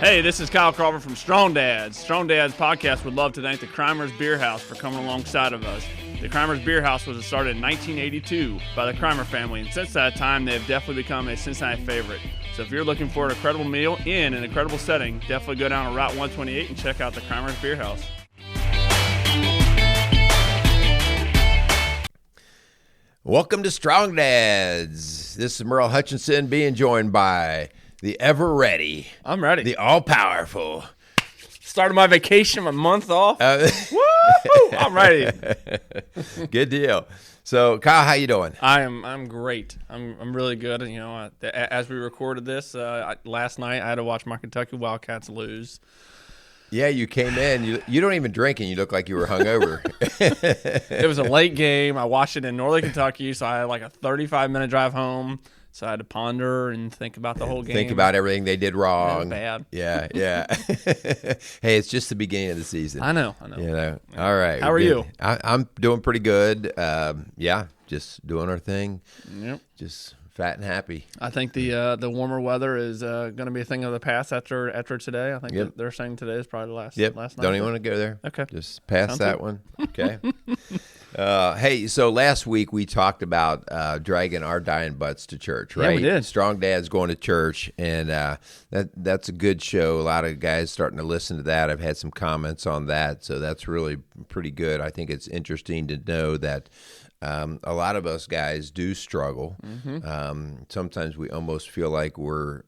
Hey, this is Kyle Crawford from Strong Dads. Strong Dads podcast would love to thank the Crimers Beer House for coming alongside of us. The Crimers Beer House was started in 1982 by the Crimer family, and since that time, they have definitely become a Cincinnati favorite. So if you're looking for an incredible meal in an incredible setting, definitely go down to Route 128 and check out the Crimers Beer House. Welcome to Strong Dads. This is Merle Hutchinson being joined by the ever ready. I'm ready. The all-powerful. Started my vacation, a month off. Woo! I'm ready. Good deal. So, Kyle, how you doing? I'm great. I'm really good. You know, as we recorded this last night, I had to watch my Kentucky Wildcats lose. Yeah, you came in. You don't even drink, and you look like you were hungover. It was a late game. I watched it in Northern Kentucky, so I had like a 35-minute drive home. So I had to ponder and think about the whole game. Think about everything they did wrong. Bad. Yeah. Hey, it's just the beginning of the season. I know. You know. All right. How are you? I'm doing pretty good. Just doing our thing. Yep. Just fat and happy. I think the warmer weather is going to be a thing of the past after today. I think they're saying today is probably the last night. Don't even want to go there. Okay. Just pass Sounds that good. one. Okay. Hey, so last week we talked about dragging our dying butts to church, right? Yeah, we did. Strong Dads going to church, and that's a good show. A lot of guys starting to listen to that. I've had some comments on that, so that's really pretty good. I think it's interesting to know that a lot of us guys do struggle. Mm-hmm. Sometimes we almost feel like we're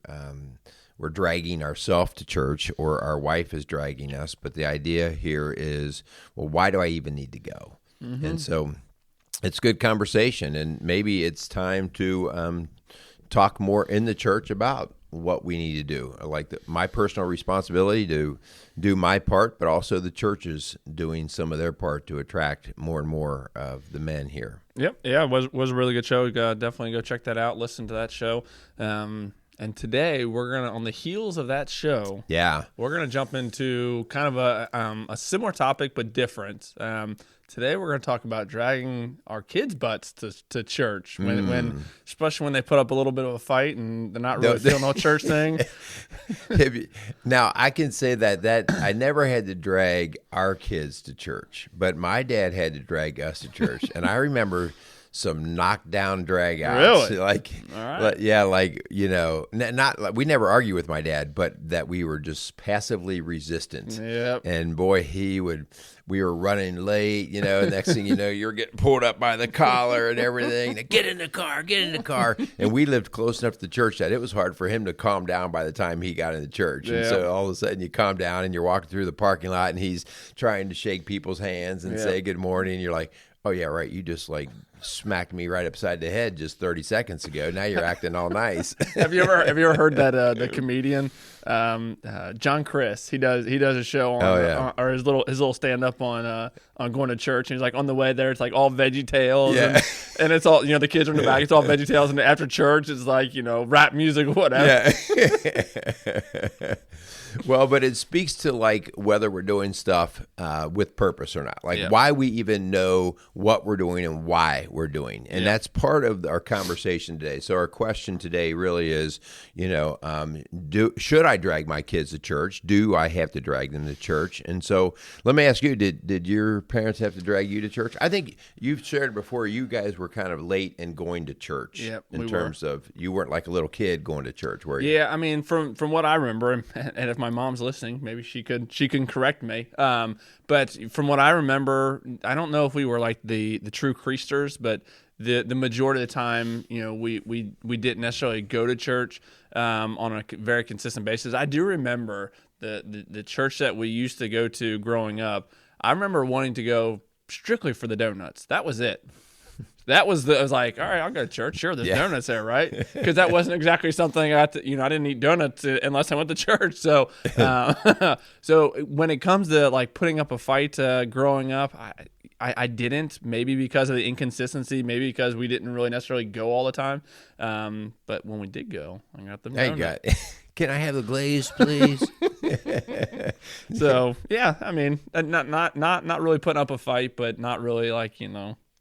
dragging ourselves to church, or our wife is dragging us. But the idea here is, well, why do I even need to go? Mm-hmm. And so it's good conversation, and maybe it's time to talk more in the church about what we need to do. Like my personal responsibility to do my part, but also the churches doing some of their part to attract more and more of the men here. Yep. Yeah, it was a really good show. Definitely go check that out. Listen to that show. And today we're gonna, on the heels of that show, we're gonna jump into kind of a similar topic but different. Today we're gonna talk about dragging our kids' butts to church when especially when they put up a little bit of a fight and they're not really feeling no church thing. Now I can say that I never had to drag our kids to church, but my dad had to drag us to church, and I remember some knockdown drag outs. Really? Not like we never argue with my dad, but that we were just passively resistant. Yep. And boy, we were running late, next thing you know, you're getting pulled up by the collar and everything. Get in the car. And we lived close enough to the church that it was hard for him to calm down by the time he got into church. And so all of a sudden you calm down and you're walking through the parking lot and he's trying to shake people's hands and say good morning. And you're like, oh yeah, right. You just like smacked me right upside the head just 30 seconds ago. Now you're acting all nice. Have you ever heard that the comedian John Chris? He does a show on or his little stand up on going to church, and he's like on the way there. It's like all Veggie Tales, and it's all the kids are in the back. It's all Veggie Tales, and after church it's like rap music or whatever. Yeah. Well, but it speaks to like whether we're doing stuff with purpose or not, like why we even know what we're doing and why we're doing. And that's part of our conversation today. So our question today really is, should I drag my kids to church? Do I have to drag them to church? And so let me ask you, did your parents have to drag you to church? I think you've shared before, you guys were kind of late in going to church in terms of you weren't like a little kid going to church, were you? Yeah, I mean, from what I remember, and if my mom's listening, maybe she can correct me. But from what I remember, I don't know if we were like the true creasters, but the majority of the time, we didn't necessarily go to church on a very consistent basis. I do remember the church that we used to go to growing up. I remember wanting to go strictly for the donuts. That was it. I was like, all right, I'll go to church. Sure, there's donuts there, right? Because that wasn't exactly something I didn't eat donuts unless I went to church. So, so when it comes to like putting up a fight growing up, I didn't. Maybe because of the inconsistency. Maybe because we didn't really necessarily go all the time. But when we did go, I got them donuts. Can I have a glaze, please? So yeah, I mean, not really putting up a fight, but not really like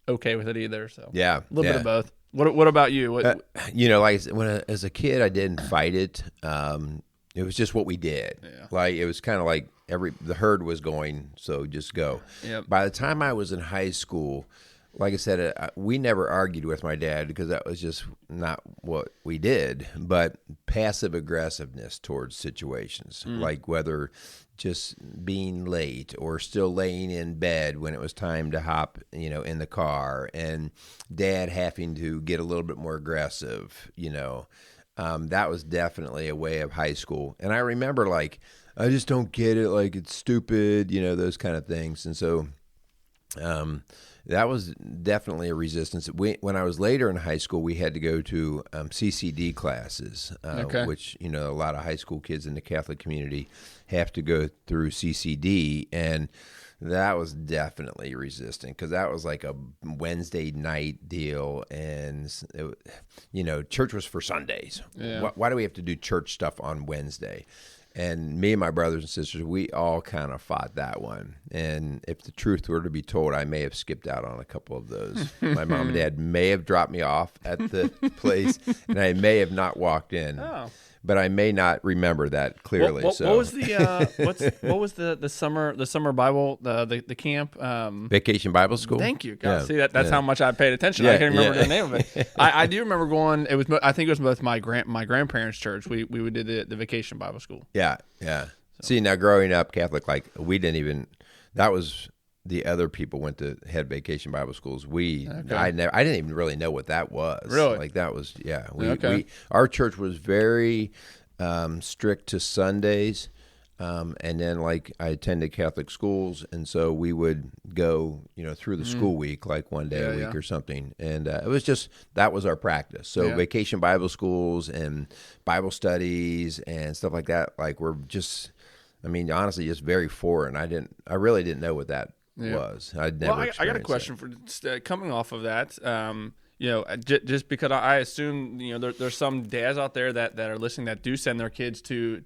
okay with it either. So a little bit of both. What about you? Like as a kid, I didn't fight it. It was just what we did. Yeah. Like, it was kind of like the herd was going, so just go. Yep. By the time I was in high school, like I said, we never argued with my dad because that was just not what we did. But passive aggressiveness towards situations, like whether just being late or still laying in bed when it was time to hop, in the car, and dad having to get a little bit more aggressive, that was definitely a way of high school. And I remember, like, I just don't get it, like, it's stupid, those kind of things. And so that was definitely a resistance. When I was later in high school, we had to go to CCD classes, which, a lot of high school kids in the Catholic community have to go through CCD. And that was definitely resistant because that was like a Wednesday night deal. And, church was for Sundays. Yeah. Why do we have to do church stuff on Wednesday? And me and my brothers and sisters, we all kind of fought that one. And if the truth were to be told, I may have skipped out on a couple of those. My mom and dad may have dropped me off at the place, and I may have not walked in. Oh. But I may not remember that clearly. What was the summer Bible the camp? Vacation Bible School. Thank you. God, see that's how much I paid attention. I can't remember the name of it. I do remember going. It was I think it was both my grandparents' church. We would do the Vacation Bible School. Yeah. So. See, now growing up Catholic, like we didn't even. That was. The other people went to head Vacation Bible Schools. I didn't even really know what that was. Really? Like that was, our church was very strict to Sundays. And then like I attended Catholic schools. And so we would go, through the school week, like one day a week or something. And it was just, that was our practice. So Vacation Bible Schools and Bible studies and stuff like that, like we're just, honestly, just very foreign. I really didn't know what that was. I'd never. Well, I got a question for coming off of that. Just because I assume there's some dads out there that are listening that do send their kids to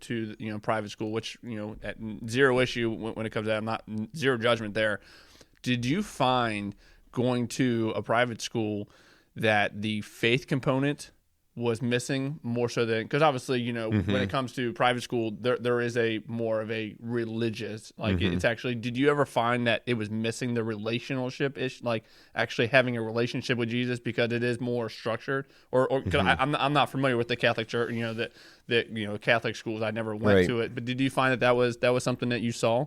private school, which at zero issue when it comes to that. I'm not zero judgment there. Did you find going to a private school that the faith component was missing more so than, because obviously when it comes to private school there is a more of a religious it's actually, did you ever find that it was missing the relationship ish, like actually having a relationship with Jesus because it is more structured, or cause I'm not familiar with the Catholic church, that Catholic schools, I never went to it, but did you find that was something that you saw?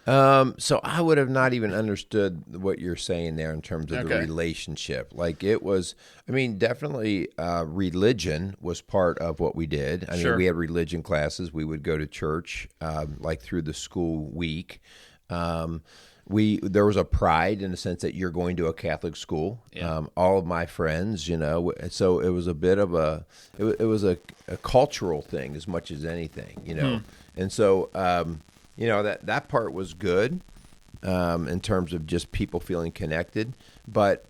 So I would have not even understood what you're saying there in terms of the relationship. Like it was, definitely religion was part of what we did. We had religion classes. We would go to church, like through the school week. There was a pride in the sense that you're going to a Catholic school. All of my friends, so it was a bit of it was a cultural thing as much as anything, and so, that part was good in terms of just people feeling connected. But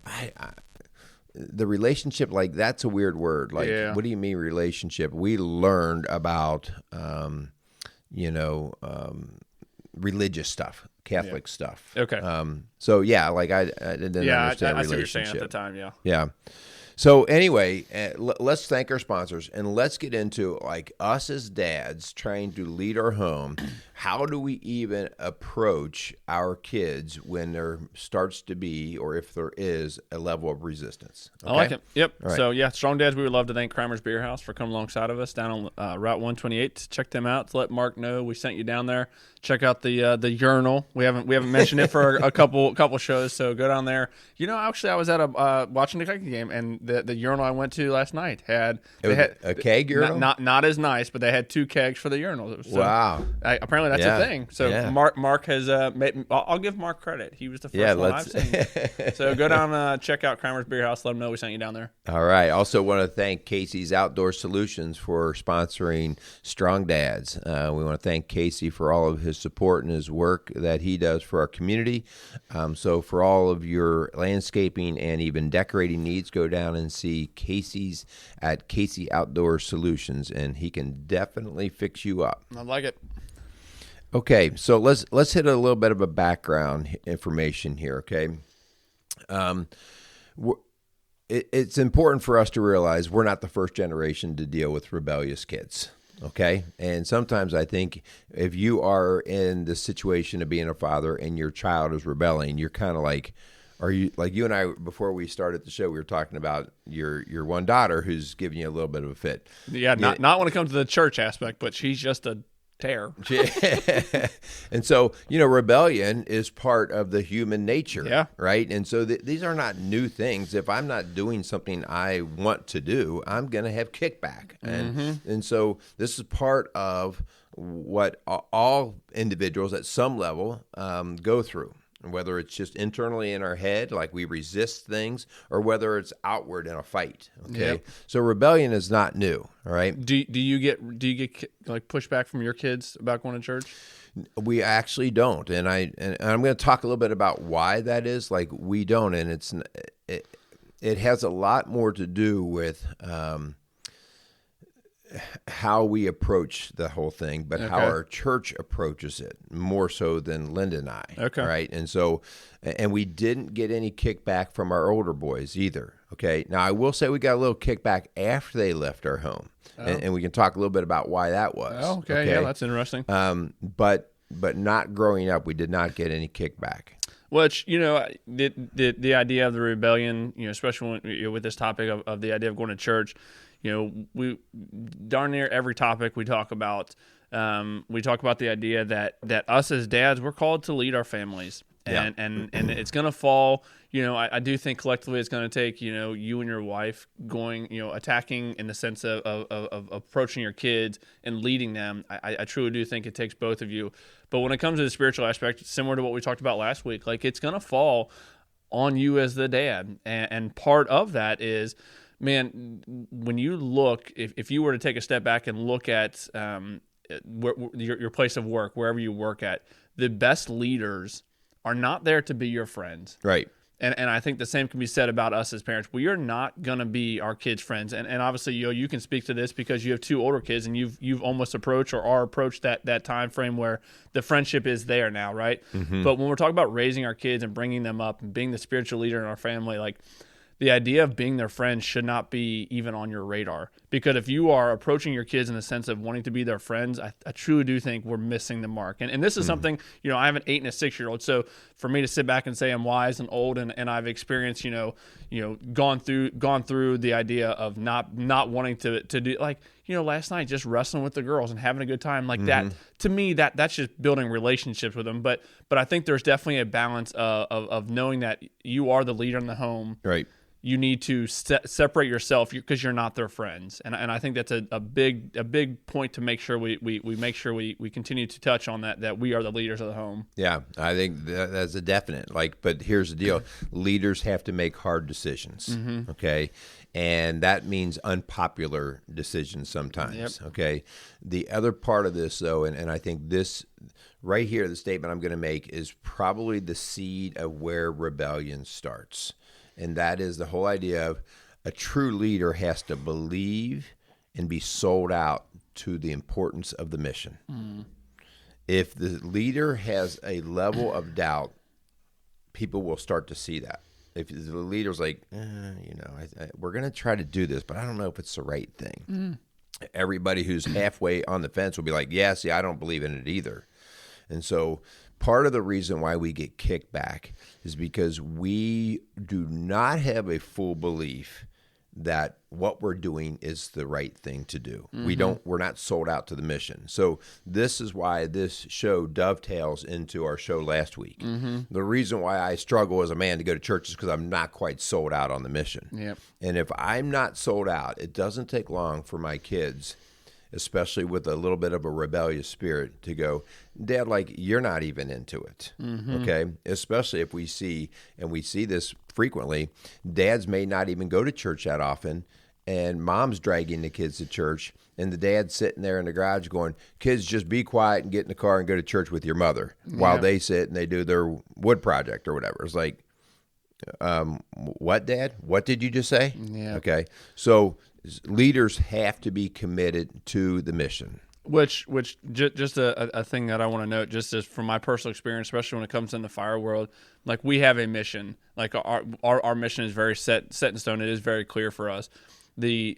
the relationship, like, that's a weird word. Like, what do you mean relationship? We learned about, religious stuff, Catholic stuff. Okay. So, like I didn't understand relationship. I see what you're saying at the time, Yeah. So anyway, let's thank our sponsors, and let's get into, like, us as dads trying to lead our home. How do we even approach our kids when there starts to be, or if there is, a level of resistance? Okay? I like it. Yep. Right. So, Strong Dads, we would love to thank Kramer's Beer House for coming alongside of us down on Route 128. Check them out. Let Mark know we sent you down there. Check out the urinal. We haven't mentioned it for a couple shows, so go down there. Actually, I was at watching the Kentucky game, and the urinal I went to last night had a keg urinal. Not as nice, but they had 2 kegs for the urinals. So wow. Apparently that's a thing. So Mark has made. I'll give Mark credit. He was the first one I've seen. So go down, check out Kramer's Beer House. Let them know we sent you down there. All right. Also want to thank Casey's Outdoor Solutions for sponsoring Strong Dads. We want to thank Casey for all of his support and his work that he does for our community. So for all of your landscaping and even decorating needs, go down and see Casey's at Casey Outdoor Solutions, and he can definitely fix you up. I like it. Okay, so let's hit a little bit of a background information here, okay? It's important for us to realize we're not the first generation to deal with rebellious kids, Okay. And sometimes I think if you are in the situation of being a father and your child is rebelling, you're kind of like, are you like you and I before we started the show? We were talking about your one daughter who's giving you a little bit of a fit. Yeah, not when it comes to the church aspect, but she's just a tear. And so rebellion is part of the human nature. Yeah. Right. And so these are not new things. If I'm not doing something I want to do, I'm going to have kickback, and so this is part of what all individuals at some level go through. Whether it's just internally in our head, like we resist things, or whether it's outward in a fight. Okay, Yep. So rebellion is not new. All right. Do you get like pushback from your kids about going to church? We actually don't, and I'm going to talk a little bit about why that is. Like we don't, and it has a lot more to do with how we approach the whole thing, but how our church approaches it more so than Linda and I. Okay. Right. And so, and we didn't get any kickback from our older boys either. Okay. Now I will say we got a little kickback after they left our home, and we can talk a little bit about why that was. Oh, okay. Yeah, that's interesting. But not growing up, we did not get any kickback. Which, the idea of the rebellion, especially when, with this topic of the idea of going to church, we darn near every topic we talk about the idea that us as dads, we're called to lead our families. And it's going to fall, I do think collectively it's going to take, you and your wife going, attacking in the sense of approaching your kids and leading them. I truly do think it takes both of you. But when it comes to the spiritual aspect, similar to what we talked about last week, like it's going to fall on you as the dad. And part of that is, man, when you look, if you were to take a step back and look at your place of work, wherever you work at, the best leaders are not there to be your friends. Right. And I think the same can be said about us as parents. We are not going to be our kids' friends. And obviously, you can speak to this because you have two older kids and you've almost approached or are approached that time frame where the friendship is there now, right? Mm-hmm. But when we're talking about raising our kids and bringing them up and being the spiritual leader in our family, like the idea of being their friend should not be even on your radar. Because if you are approaching your kids in the sense of wanting to be their friends, I truly do think we're missing the mark. And this is something, I have an 8 and a 6-year-old. So for me to sit back and say I'm wise and old and I've experienced, gone through the idea of not wanting to do, like, last night just wrestling with the girls and having a good time like that. To me, that's just building relationships with them. But I think there's definitely a balance of knowing that you are the leader in the home. Right. You need to separate yourself because you're not their friends, and I think that's a big point to make sure we make sure we continue to touch on that we are the leaders of the home. Yeah, I think that's a definite. But here's the deal: leaders have to make hard decisions. Mm-hmm. Okay, and that means unpopular decisions sometimes. Yep. Okay, the other part of this though, and I think this right here, the statement I'm going to make is probably the seed of where rebellion starts. And that is the whole idea of a true leader has to believe and be sold out to the importance of the mission. Mm. If the leader has a level of doubt, people will start to see that. If the leader's like, we're going to try to do this, but I don't know if it's the right thing. Mm. Everybody who's halfway on the fence will be like, yeah, see, I don't believe in it either. And so part of the reason why we get kicked back is because we do not have a full belief that what we're doing is the right thing to do. Mm-hmm. We're not sold out to the mission. So this is why this show dovetails into our show last week. Mm-hmm. The reason why I struggle as a man to go to church is because I'm not quite sold out on the mission. Yep. And if I'm not sold out, it doesn't take long for my kids, especially with a little bit of a rebellious spirit, to go, Dad, like, you're not even into it, okay? Especially if we see this frequently, dads may not even go to church that often, and mom's dragging the kids to church, and the dad's sitting there in the garage going, kids, just be quiet and get in the car and go to church with your mother, while they sit and they do their wood project or whatever. It's like, what, Dad? What did you just say? Yeah. Okay, so leaders have to be committed to the mission. Which just a thing that I want to note, just as from my personal experience, especially when it comes in the fire world, like we have a mission. Like our mission is very set in stone. It is very clear for us. The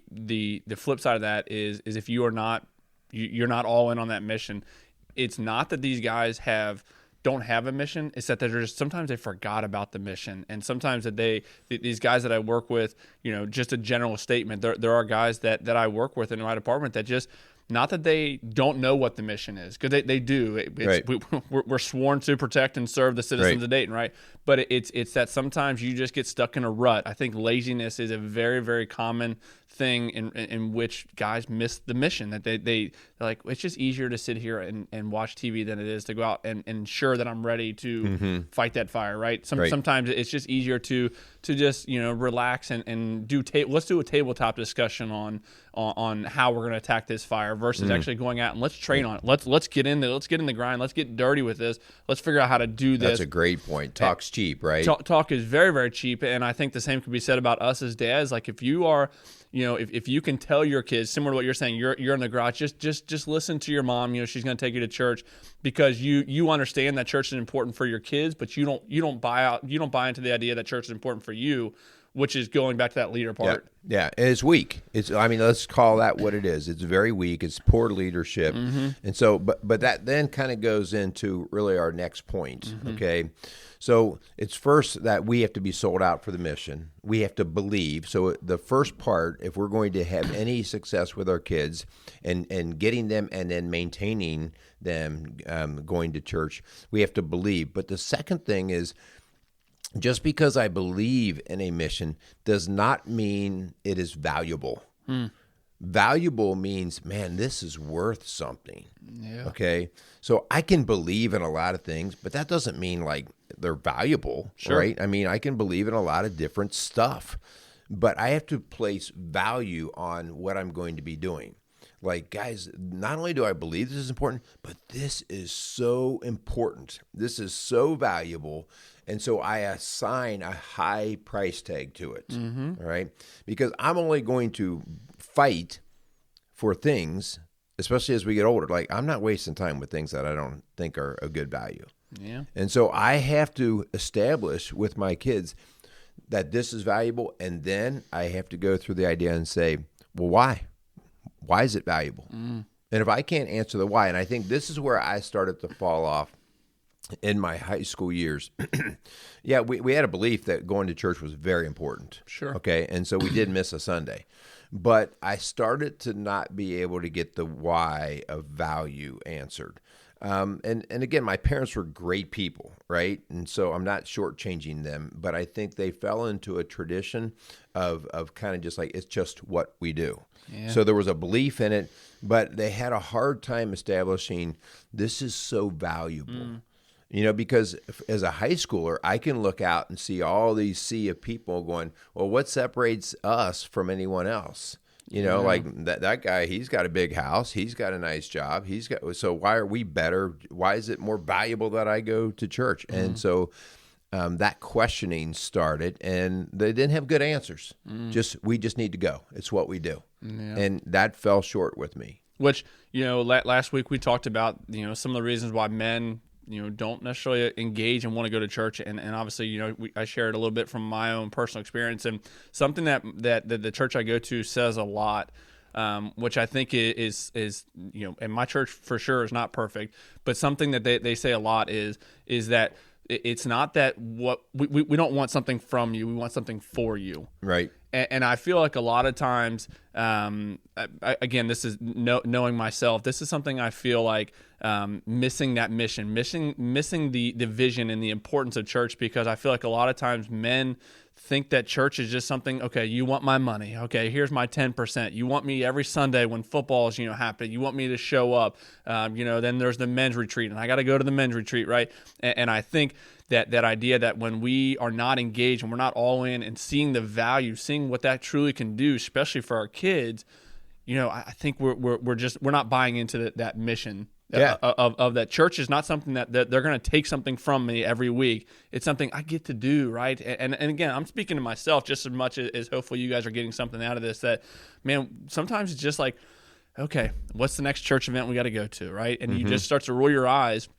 flip side of that is if you are not you're not all in on that mission. It's not that these guys don't have a mission. It's that they're just, sometimes they forgot about the mission, and sometimes that these guys that I work with, just a general statement. There are guys that I work with in my department that just, not that they don't know what the mission is, because they do. Right. We're sworn to protect and serve the citizens of Dayton, right? But it's that sometimes you just get stuck in a rut. I think laziness is a very, very common thing in which guys miss the mission. That they're like, it's just easier to sit here and watch TV than it is to go out and ensure that I'm ready to fight that fire, right? Sometimes it's just easier to just relax and do let's do a tabletop discussion on how we're going to attack this fire versus actually going out and let's train on it. Let's get in there. Let's get in the grind. Let's get dirty with this. Let's figure out how to do this. That's a great point. Talk's cheap, right? Talk is very, very cheap, and I think the same could be said about us as dads. Like if you are, if you can tell your kids, similar to what you're saying, you're in the garage, just listen to your mom. She's going to take you to church because you understand that church is important for your kids, but you don't buy into the idea that church is important for you, which is going back to that leader part. Yeah, and it's weak. Let's call that what it is. It's very weak. It's poor leadership. And so, but that then kind of goes into really our next point, okay? So it's first that we have to be sold out for the mission. We have to believe. So the first part, if we're going to have any success with our kids and getting them and then maintaining them going to church, we have to believe. But the second thing is, just because I believe in a mission does not mean it is valuable. Valuable means, man, this is worth something. Yeah. Okay? So I can believe in a lot of things, but that doesn't mean like they're valuable, right? I can believe in a lot of different stuff, but I have to place value on what I'm going to be doing. Like, guys, not only do I believe this is important, but this is so important. This is so valuable. And so I assign a high price tag to it, all right? Because I'm only going to fight for things, especially as we get older. Like, I'm not wasting time with things that I don't think are a good value. Yeah. And so I have to establish with my kids that this is valuable, and then I have to go through the idea and say, well, why? Why is it valuable? And if I can't answer the why, and I think this is where I started to fall off in my high school years. Yeah, we had a belief that going to church was very important. Sure. Okay, and so we did miss a Sunday. But I started to not be able to get the why of value answered. And again, my parents were great people, right? And so I'm not shortchanging them, but I think they fell into a tradition of kind of just like, it's just what we do. Yeah. So there was a belief in it, but they had a hard time establishing this is so valuable. Because as a high schooler, I can look out and see all these sea of people going, well, what separates us from anyone else? Like that guy, he's got a big house. He's got a nice job. So why are we better? Why is it more valuable that I go to church? And so that questioning started, and they didn't have good answers. We just need to go. It's what we do. Yeah. And that fell short with me. Which, last week we talked about, some of the reasons why men don't necessarily engage and want to go to church. And obviously, I shared a little bit from my own personal experience, and something that the church I go to says a lot, which I think is and my church for sure is not perfect, but something that they say a lot is that it's not that what we don't want something from you. We want something for you. Right. And I feel like a lot of times, again, this is knowing myself. This is something I feel like missing that mission, missing the vision and the importance of church, because I feel like a lot of times men think that church is just something, okay, you want my money. Okay, here's my 10%. You want me every Sunday when football's, happening. You want me to show up. Then there's the men's retreat, and I got to go to the men's retreat, right? And I think that idea that when we are not engaged and we're not all in and seeing the value, seeing what that truly can do, especially for our kids, I think we're not buying into that mission. Yeah. Of that. Church is not something that they're going to take something from me every week. It's something I get to do, right? And again, I'm speaking to myself just as much as hopefully you guys are getting something out of this. That, man, sometimes it's just like, okay, what's the next church event we got to go to, right? And you just start to roll your eyes.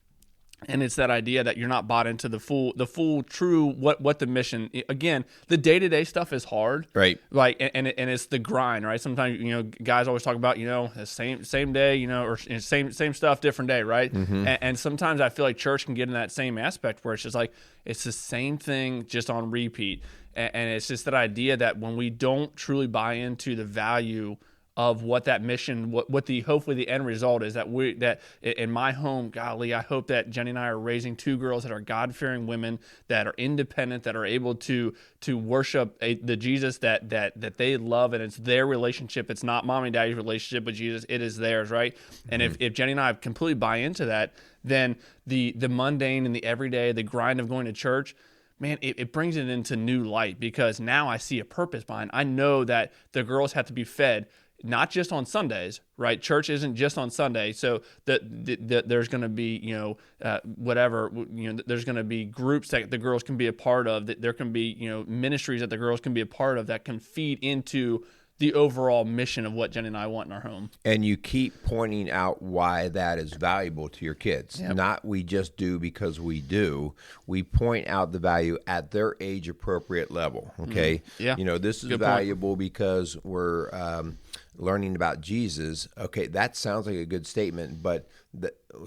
And it's that idea that you're not bought into the full true what the mission. Again, the day-to-day stuff is hard, right? Like, and it's the grind, right? Sometimes guys always talk about the same day, or same stuff, different day, right? And sometimes I feel like church can get in that same aspect where it's just like it's the same thing just on repeat, and it's just that idea that when we don't truly buy into the value of what that mission, what the hopefully the end result is, that in my home, golly, I hope that Jenny and I are raising two girls that are God-fearing women, that are independent, that are able to worship the Jesus that they love, and it's their relationship. It's not mom and daddy's relationship with Jesus; it is theirs, right? And if Jenny and I completely buy into that, then the mundane and the everyday, the grind of going to church, man, it brings it into new light, because now I see a purpose behind. I know that the girls have to be fed. Not just on Sundays, right? Church isn't just on Sunday. So that there's going to be, there's going to be groups that the girls can be a part of. That there can be, ministries that the girls can be a part of that can feed into the overall mission of what Jen and I want in our home. And you keep pointing out why that is valuable to your kids. Yep. Not we just do because we do. We point out the value at their age appropriate level. Okay. Yeah. This is valuable because we're learning about Jesus. Okay, that sounds like a good statement, but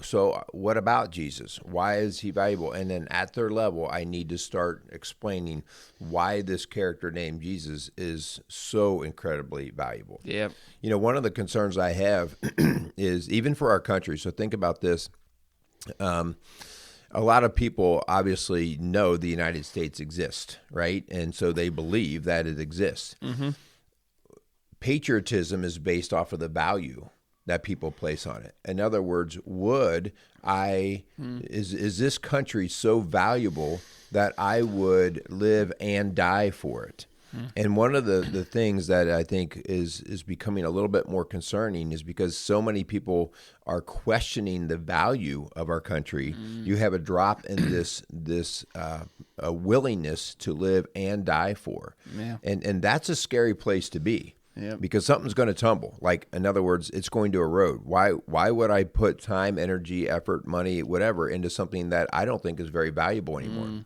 so what about Jesus? Why is he valuable? And then at their level, I need to start explaining why this character named Jesus is so incredibly valuable. Yeah. One of the concerns I have is even for our country. So think about this. A lot of people obviously know the United States exists, right? And so they believe that it exists. Mm-hmm. Patriotism is based off of the value that people place on it. In other words, is this country so valuable that I would live and die for it? And one of the things that I think is becoming a little bit more concerning is because so many people are questioning the value of our country. You have a drop in this a willingness to live and die for. Yeah. And that's a scary place to be. Yep. Because something's going to tumble. Like, in other words, it's going to erode. Why would I put time, energy, effort, money, whatever, into something that I don't think is very valuable anymore?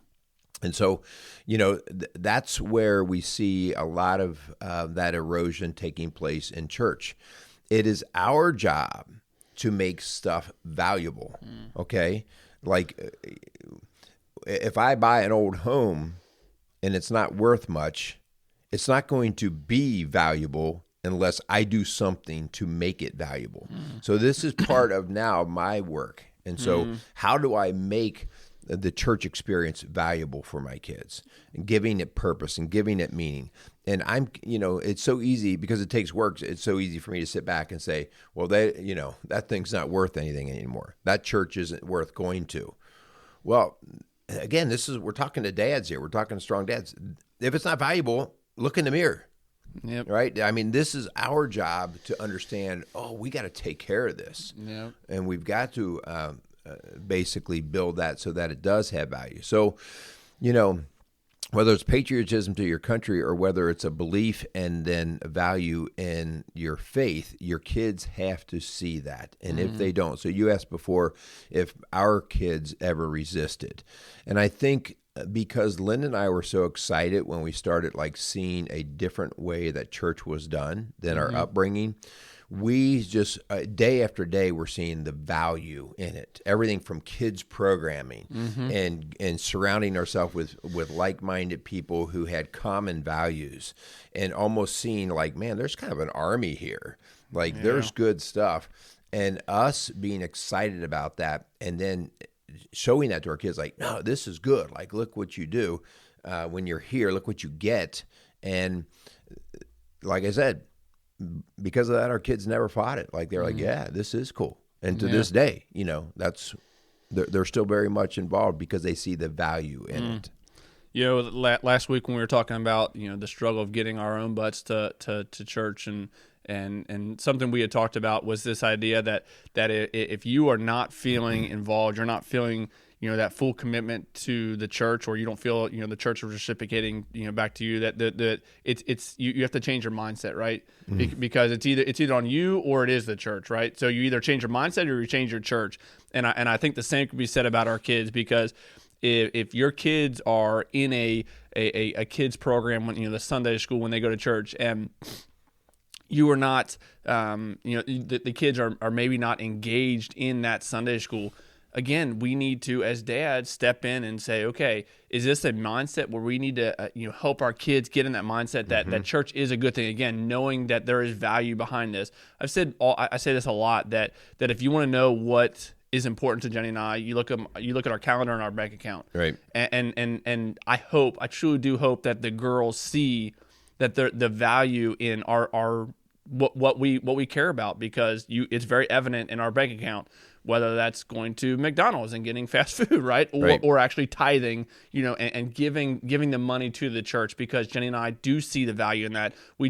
And so, that's where we see a lot of that erosion taking place in church. It is our job to make stuff valuable, okay? Like, if I buy an old home and it's not worth much, it's not going to be valuable unless I do something to make it valuable. So this is part of now my work. And so how do I make the church experience valuable for my kids, and giving it purpose and giving it meaning? And it's so easy because it takes work. It's so easy for me to sit back and say, well, that thing's not worth anything anymore. That church isn't worth going to. Well, again, we're talking to dads here. We're talking to strong dads. If it's not valuable, look in the mirror. Yep. Right? I mean, this is our job to understand, we got to take care of this. Yep. And we've got to basically build that so that it does have value. So, whether it's patriotism to your country or whether it's a belief and then a value in your faith, your kids have to see that. And if they don't, so you asked before if our kids ever resisted. And I think because Lynn and I were so excited when we started seeing a different way that church was done than our upbringing, we just day after day we're seeing the value in it. Everything from kids programming and surrounding ourselves with like-minded people who had common values, and almost seeing man, there's kind of an army here. There's good stuff, and us being excited about that, and then showing that to our kids, no, this is good. Look what you do when you're here. Look what you get. And like I said, because of that, our kids never fought it. They're yeah, this is cool. And to this day, they're still very much involved because they see the value in it. Last week when we were talking about, the struggle of getting our own butts to church, and something we had talked about was this idea that if you are not feeling involved, you're not feeling that full commitment to the church, or you don't feel, the church is reciprocating, back to you, that it's you have to change your mindset, right? Because it's either on you or it is the church, right? So you either change your mindset or you change your church. And I think the same could be said about our kids, because if your kids are in a kids program, when the Sunday school, when they go to church, and you are not, the kids are maybe not engaged in that Sunday school. Again, we need to, as dads, step in and say, okay, is this a mindset where we need to, help our kids get in that mindset that church is a good thing? Again, knowing that there is value behind this. I say this a lot, that if you want to know what is important to Jenny and I, you look at our calendar and our bank account, right? And I truly do hope that the girls see that the value in our what we care about, because it's very evident in our bank account, whether that's going to McDonald's and getting fast food, right? Or actually tithing, and giving the money to the church, because Jenny and I do see the value in that. We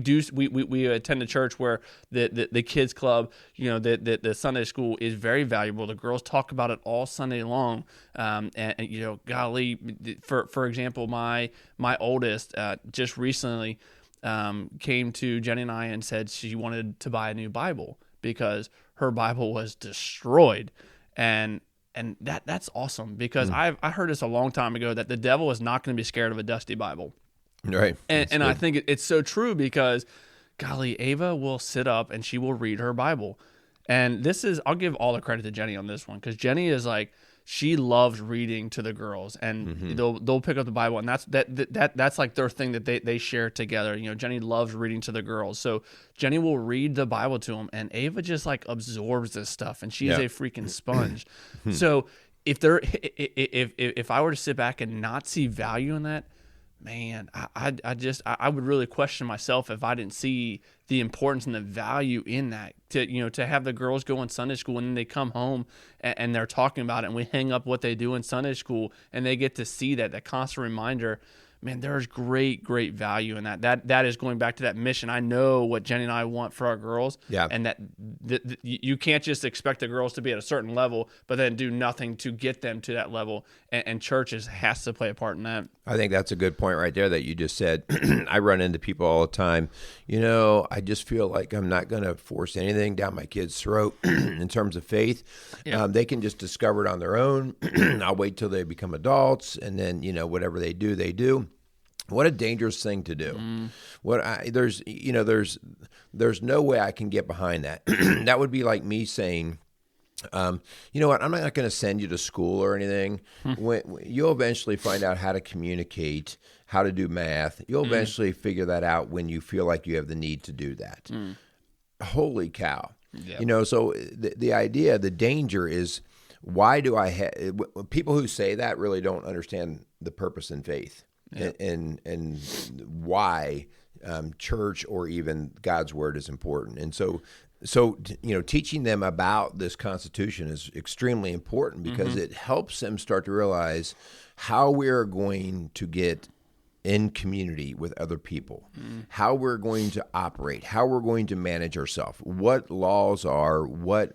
attend a church where the kids club, the Sunday school is very valuable. The girls talk about it all Sunday long. And golly, for example, my oldest just recently came to Jenny and I and said she wanted to buy a new Bible because her Bible was destroyed. And that's awesome, because I heard this a long time ago, that the devil is not going to be scared of a dusty Bible. Right. And I think it's so true, because golly, Ava will sit up and she will read her Bible. And I'll give all the credit to Jenny on this one, because Jenny is like, she loves reading to the girls, and they'll pick up the Bible, and that's like their thing that they share together. Jenny loves reading to the girls, so Jenny will read the Bible to them, and Ava just like absorbs this stuff, and she's a freaking sponge. So if I were to sit back and not see value in that, man, I would really question myself if I didn't see the importance and the value in that. To have the girls go in Sunday school, and then they come home and they're talking about it, and we hang up what they do in Sunday school, and they get to see that constant reminder. Man, there's great value in that. That is going back to that mission. I know what Jenny and I want for our girls, and that you can't just expect the girls to be at a certain level, but then do nothing to get them to that level. And churches has to play a part in that. I think that's a good point right there that you just said. I run into people all the time. I just feel like I'm not going to force anything down my kid's throat in terms of faith. Yeah. They can just discover it on their own. I'll wait till they become adults, and then whatever they do, they do. What a dangerous thing to do. There's no way I can get behind that. That would be like me saying, you know what, I'm not going to send you to school or anything. You'll eventually find out how to communicate, how to do math. You'll eventually figure that out when you feel like you have the need to do that. Holy cow. Yep. So the idea, the danger is, why do I have people who say that really don't understand the purpose in faith. Yep. And why church or even God's word is important. And so teaching them about this Constitution is extremely important, because it helps them start to realize how we're going to get in community with other people, how we're going to operate, how we're going to manage ourselves, what laws are, what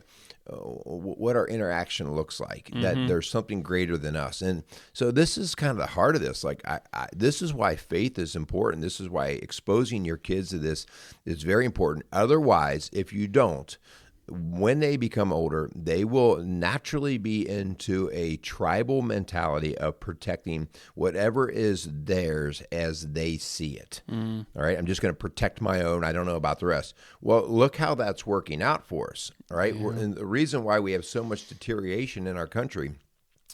our interaction looks like, that there's something greater than us. And so this is kind of the heart of this. Like, this is why faith is important. This is why exposing your kids to this is very important. Otherwise, if you don't, when they become older, they will naturally be into a tribal mentality of protecting whatever is theirs as they see it. All right, I'm just going to protect my own. I don't know about the rest. Well, look how that's working out for us. All right, and the reason why we have so much deterioration in our country,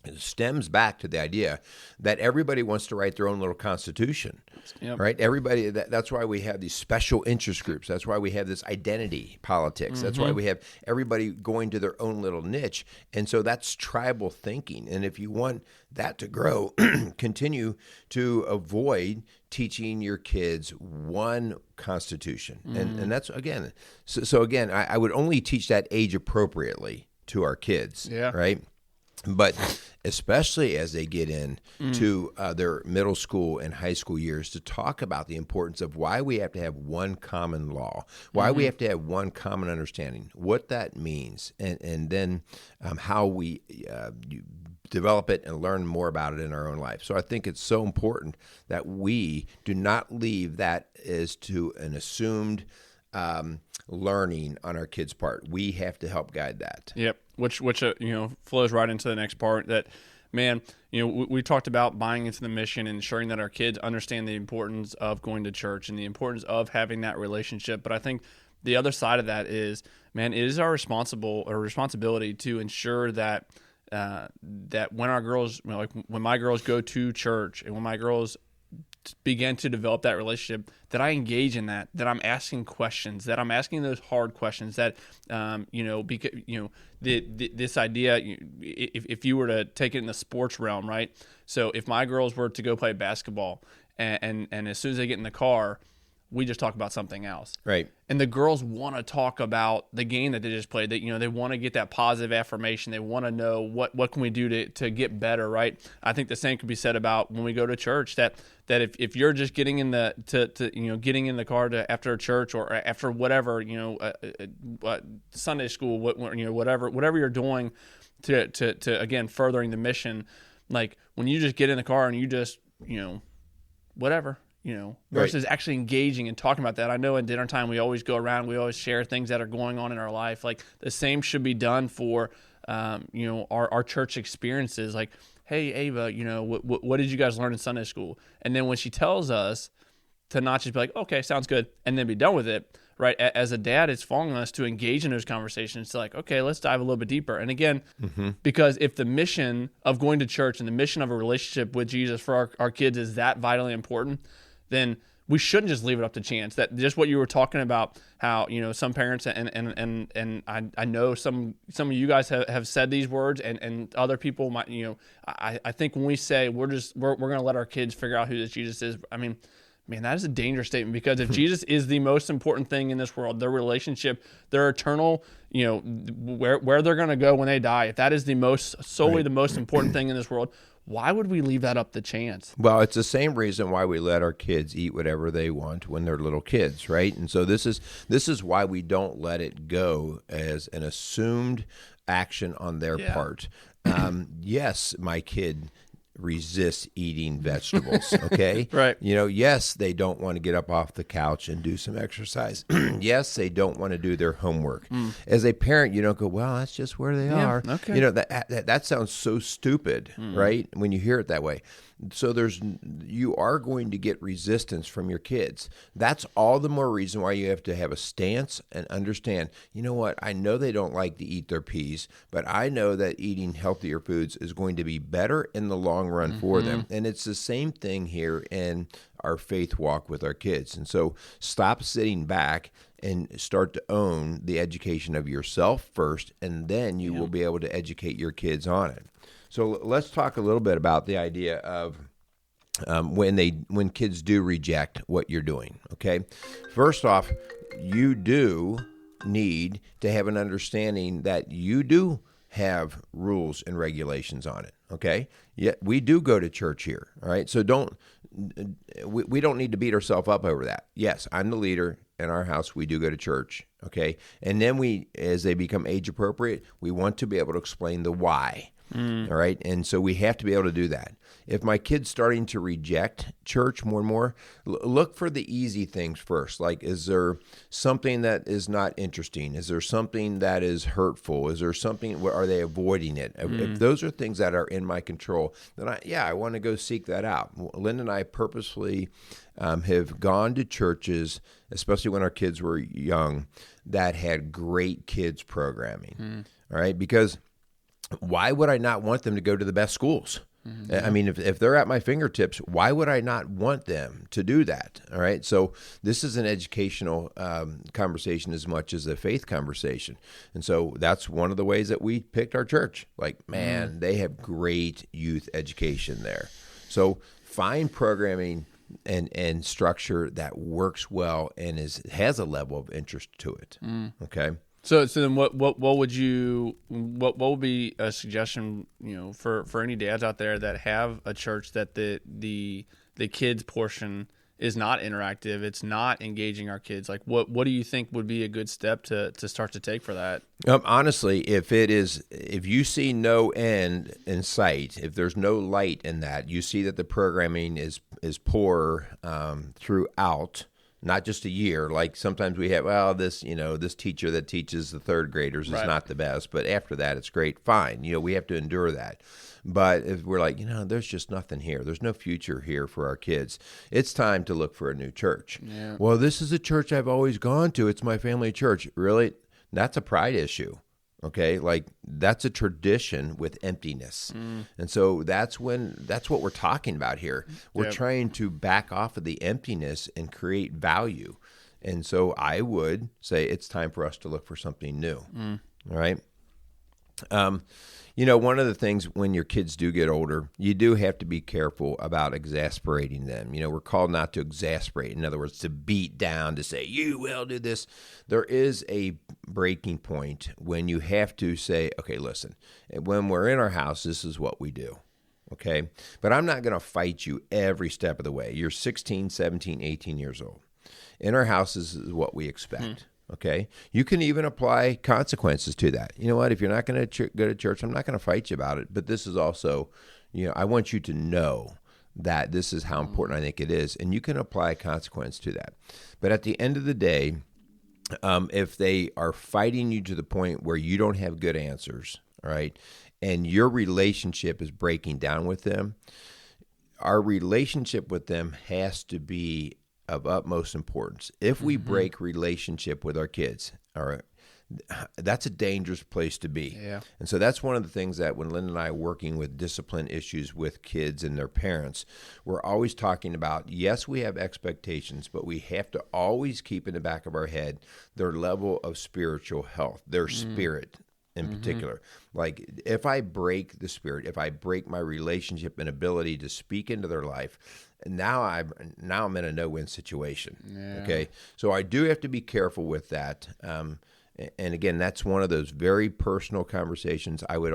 it stems back to the idea that everybody wants to write their own little constitution, right? Everybody. That's why we have these special interest groups. That's why we have this identity politics. That's why we have everybody going to their own little niche. And so that's tribal thinking. And if you want that to grow, continue to avoid teaching your kids one constitution. And that's, again, so again, I would only teach that age appropriately to our kids, right? But especially as they get into their middle school and high school years, to talk about the importance of why we have to have one common law, why we have to have one common understanding, what that means, and then how we develop it and learn more about it in our own life. So I think it's so important that we do not leave that as to an assumed learning on our kids' part. We have to help guide that. Yep. Which flows right into the next part that, man, we talked about buying into the mission and ensuring that our kids understand the importance of going to church and the importance of having that relationship. But I think the other side of that is, man, it is our responsibility to ensure that that when our girls, when my girls go to church and when my girls begin to develop that relationship, that I engage in that I'm asking questions, that I'm asking those hard questions, that because this idea, if you were to take it in the sports realm, right? So if my girls were to go play basketball and as soon as they get in the car, we just talk about something else. Right. And the girls want to talk about the game that they just played. That they want to get that positive affirmation. They want to know what can we do to get better, right? I think the same could be said about when we go to church. That if you're just getting in the getting in the car after church or after whatever Sunday school, whatever you're doing to again furthering the mission, like when you just get in the car and you just whatever. Versus right. actually engaging and talking about that. I know in dinner time we always go around, we always share things that are going on in our life. Like the same should be done for, our church experiences. Like, hey, Ava, what did you guys learn in Sunday school? And then when she tells us to not just be like, okay, sounds good, and then be done with it, right? As a dad, it's falling on us to engage in those conversations. To like, okay, let's dive a little bit deeper. And again, because if the mission of going to church and the mission of a relationship with Jesus for our kids is that vitally important, then we shouldn't just leave it up to chance. That just what you were talking about, how some parents and I know some of you guys have said these words, and other people might. I think when we say we're going to let our kids figure out who this Jesus is, I mean, man, that is a dangerous statement, because if Jesus is the most important thing in this world, their relationship, their eternal, where they're going to go when they die, if that is the most important thing in this world, why would we leave that up to chance? Well, it's the same reason why we let our kids eat whatever they want when they're little kids, right? And so this is why we don't let it go as an assumed action on their part. Yes, my kid resist eating vegetables, okay? Right. Yes, they don't want to get up off the couch and do some exercise. Yes, they don't want to do their homework. As a parent, you don't go, well, that's just where they are. Okay. That sounds so stupid, right? When you hear it that way. So you are going to get resistance from your kids. That's all the more reason why you have to have a stance and understand, what? I know they don't like to eat their peas, but I know that eating healthier foods is going to be better in the long run for them. And it's the same thing here in our faith walk with our kids. And so stop sitting back and start to own the education of yourself first, and then you will be able to educate your kids on it. So let's talk a little bit about the idea of when kids do reject what you're doing, okay? First off, you do need to have an understanding that you do have rules and regulations on it, okay? Yeah, we do go to church here, all right? So we don't need to beat ourselves up over that. Yes, I'm the leader. In our house, we do go to church, okay? And then as they become age appropriate, we want to be able to explain the why. All right. And so we have to be able to do that. If my kid's starting to reject church more and more, look for the easy things first. Like, is there something that is not interesting? Is there something that is hurtful? Is there something, are they avoiding it? If those are things that are in my control, then I want to go seek that out. Linda and I purposely have gone to churches, especially when our kids were young, that had great kids programming. All right. Because why would I not want them to go to the best schools? I mean, if they're at my fingertips, why would I not want them to do that? All right. So this is an educational conversation as much as a faith conversation. And so that's one of the ways that we picked our church. Like, man, they have great youth education there. So find programming and structure that works well and has a level of interest to it. Okay. So then what would be a suggestion, for any dads out there that have a church that the kids portion is not interactive. It's not engaging our kids. Like, what do you think would be a good step to start to take for that? Honestly, if you see no end in sight, if there's no light in that, you see that the programming is poor throughout. Not just a year. Like sometimes we have, this teacher that teaches the third graders is not the best, but after that it's great. Fine. We have to endure that. But if we're like, there's just nothing here. There's no future here for our kids. It's time to look for a new church. Yeah. Well, this is a church I've always gone to. It's my family church. Really? That's a pride issue. Okay, like that's a tradition with emptiness. And so that's what we're talking about here. We're trying to back off of the emptiness and create value. And so I would say it's time for us to look for something new. All right. One of the things when your kids do get older, you do have to be careful about exasperating them. We're called not to exasperate. In other words, to beat down, to say, you will do this. There is a breaking point when you have to say, okay, listen, when we're in our house, this is what we do. Okay. But I'm not going to fight you every step of the way. You're 16, 17, 18 years old. In our house, this is what we expect. Okay. You can even apply consequences to that. You know what? If you're not going to go to church, I'm not going to fight you about it. But this is also, I want you to know that this is how important I think it is. And you can apply a consequence to that. But at the end of the day, if they are fighting you to the point where you don't have good answers, all right, and your relationship is breaking down with them, our relationship with them has to be of utmost importance. If we break relationship with our kids, all right, that's a dangerous place to be. Yeah. And so that's one of the things that when Lynn and I are working with discipline issues with kids and their parents, we're always talking about, yes, we have expectations, but we have to always keep in the back of our head their level of spiritual health, their spirit in particular. Like if I break the spirit, if I break my relationship and ability to speak into their life, now I'm in a no-win situation. Yeah. Okay, so I do have to be careful with that. And again, that's one of those very personal conversations. I would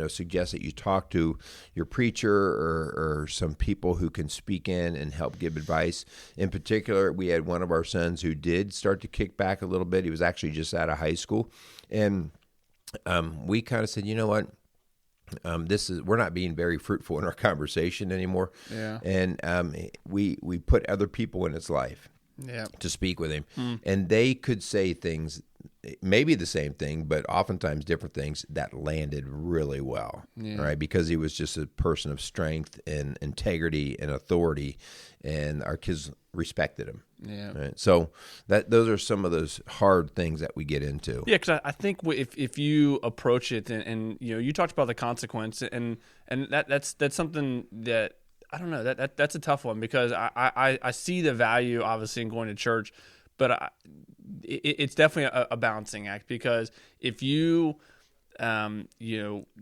suggest that you talk to your preacher or some people who can speak in and help give advice. In particular, we had one of our sons who did start to kick back a little bit. He was actually just out of high school, and we kind of said, you know what? We're not being very fruitful in our conversation anymore. Yeah. And we put other people in his life to speak with him. And they could say things, maybe the same thing, but oftentimes different things that landed really well, right? Because he was just a person of strength and integrity and authority, and our kids respected him. Yeah. Right? So those are some of those hard things that we get into. Yeah, because I think if you approach it and you talked about the consequence and that's something that I don't know that's a tough one, because I see the value obviously in going to church, but it's definitely a balancing act, because if you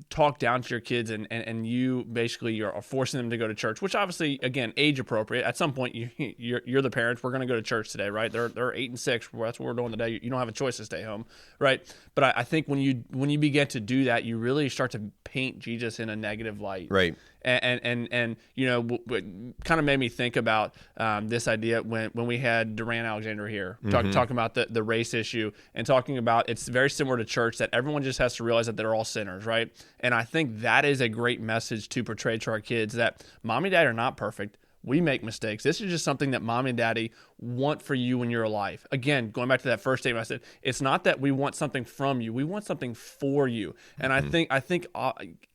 talk down to your kids and you basically are forcing them to go to church, which obviously, again, age appropriate. At some point, you're the parents. We're going to go to church today, right? They're 8 and 6. That's what we're doing today. You don't have a choice to stay home, right? But I think when you begin to do that, you really start to paint Jesus in a negative light, right? And kind of made me think about this idea when we had Duran Alexander here talking about the race issue, and talking about it's very similar to church, that everyone just has to realize that they're all sinners, right? And I think that is a great message to portray to our kids, that mom and dad are not perfect. We make mistakes. This is just something that mom and daddy want for you when you're alive. Again, going back to that first statement I said, it's not that we want something from you. We want something for you. And I think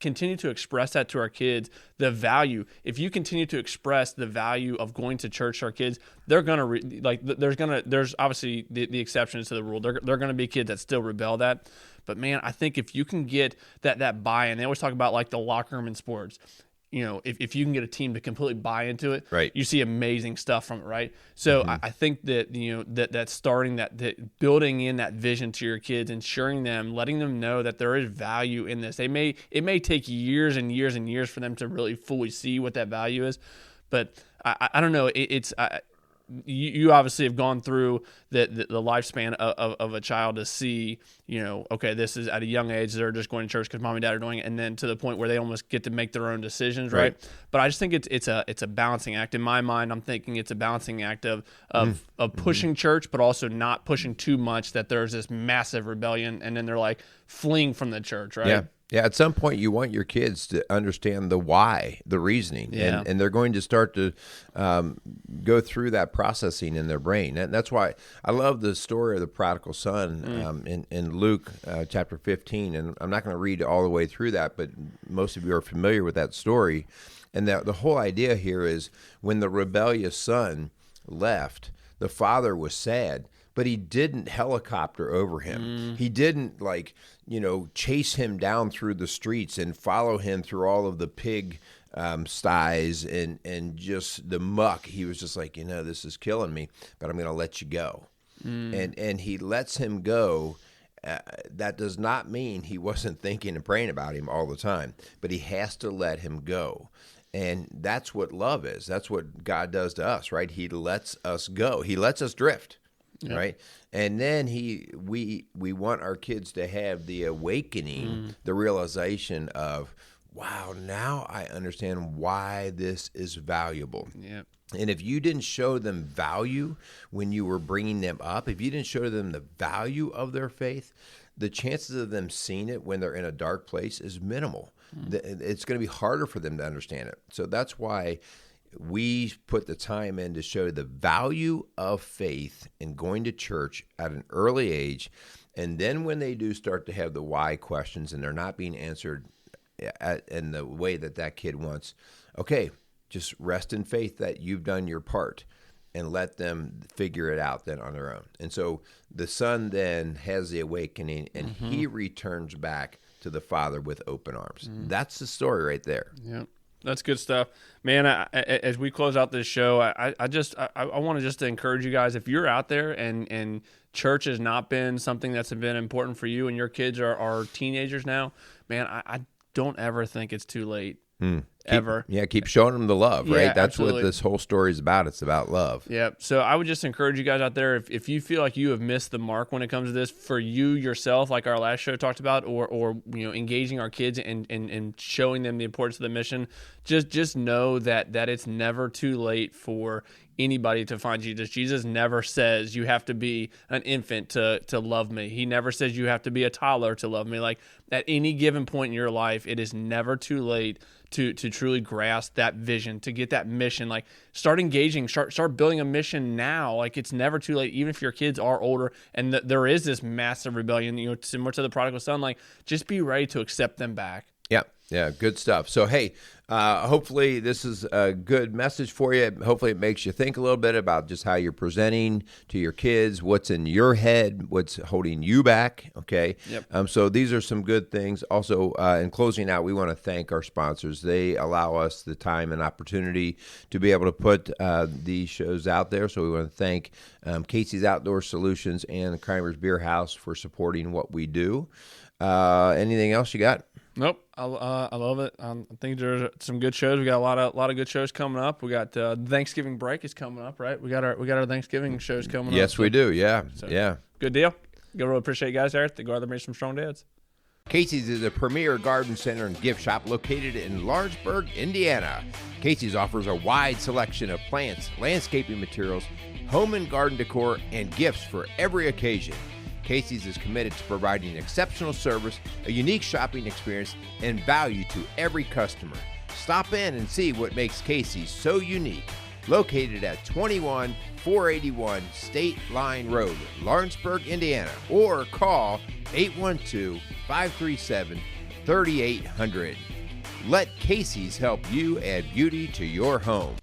continue to express that to our kids, the value. If you continue to express the value of going to church to our kids, they're going to there's obviously the exceptions to the rule. They're going to be kids that still rebel that. But man, I think if you can get that buy-in, they always talk about like the locker room in sports. If you can get a team to completely buy into it, right, you see amazing stuff from it, right? So I think that that starting that building in that vision to your kids, ensuring them, letting them know that there is value in this. It may take years and years and years for them to really fully see what that value is, but I don't know. you obviously have gone through the lifespan of a child to see, okay, this is at a young age, they're just going to church because mom and dad are doing it, and then to the point where they almost get to make their own decisions, right? But I just think it's a balancing act. In my mind, I'm thinking it's a balancing act of pushing church, but also not pushing too much that there's this massive rebellion, and then they're like fleeing from the church, right? Yeah. Yeah, at some point you want your kids to understand the why, the reasoning, and they're going to start to go through that processing in their brain. And that's why I love the story of the prodigal son in Luke chapter 15. And I'm not going to read all the way through that, but most of you are familiar with that story. And the whole idea here is when the rebellious son left, the father was sad, but he didn't helicopter over him. He didn't chase him down through the streets and follow him through all of the pig sties and just the muck. He was just like, this is killing me, but I'm going to let you go. And he lets him go. That does not mean he wasn't thinking and praying about him all the time, but he has to let him go. And that's what love is. That's what God does to us, right? He lets us go. He lets us drift. Yeah. Right. And then we want our kids to have the awakening, the realization of, wow, now I understand why this is valuable. Yeah. And if you didn't show them value when you were bringing them up, if you didn't show them the value of their faith, the chances of them seeing it when they're in a dark place is minimal. It's going to be harder for them to understand it. So that's why we put the time in to show the value of faith in going to church at an early age. And then when they do start to have the why questions and they're not being answered in the way that kid wants, okay, just rest in faith that you've done your part and let them figure it out then on their own. And so the son then has the awakening and he returns back to the father with open arms. That's the story right there. Yeah. That's good stuff, man. As we close out this show, I want to just encourage you guys, if you're out there and church has not been something that's been important for you and your kids are teenagers now, man, I don't ever think it's too late. Ever. Keep showing them the love, right? Yeah, That's absolutely. what this whole story is about. It's about love. Yeah. So I would just encourage you guys out there, if you feel like you have missed the mark when it comes to this for you yourself, like our last show talked about, or engaging our kids and showing them the importance of the mission, just know that it's never too late for anybody to find Jesus. Jesus never says you have to be an infant to love me. He never says you have to be a toddler to love me. Like at any given point in your life, it is never too late to truly grasp that vision, to get that mission. Like start engaging, start building a mission now. Like it's never too late, even if your kids are older and there is this massive rebellion, similar to the prodigal son. Like just be ready to accept them back. Yeah, good stuff. So, hey, hopefully this is a good message for you. Hopefully it makes you think a little bit about just how you're presenting to your kids, what's in your head, what's holding you back, okay? Yep. So these are some good things. Also, in closing out, we want to thank our sponsors. They allow us the time and opportunity to be able to put these shows out there. So we want to thank Casey's Outdoor Solutions and Kreimer's Beer House for supporting what we do. Anything else you got? Nope, I love it. I think there's some good shows. We got a lot of good shows coming up. We got Thanksgiving break is coming up, right? We got our Thanksgiving shows coming up. Yes, we do. Yeah, yeah. Good deal. Really appreciate you guys there. They go out there and make some strong dads. Casey's is a premier garden center and gift shop located in Lawrenceburg, Indiana. Casey's offers a wide selection of plants, landscaping materials, home and garden decor, and gifts for every occasion. Casey's is committed to providing exceptional service, a unique shopping experience, and value to every customer. Stop in and see what makes Casey's so unique. Located at 21481 State Line Road, Lawrenceburg, Indiana, or call 812-537-3800. Let Casey's help you add beauty to your home.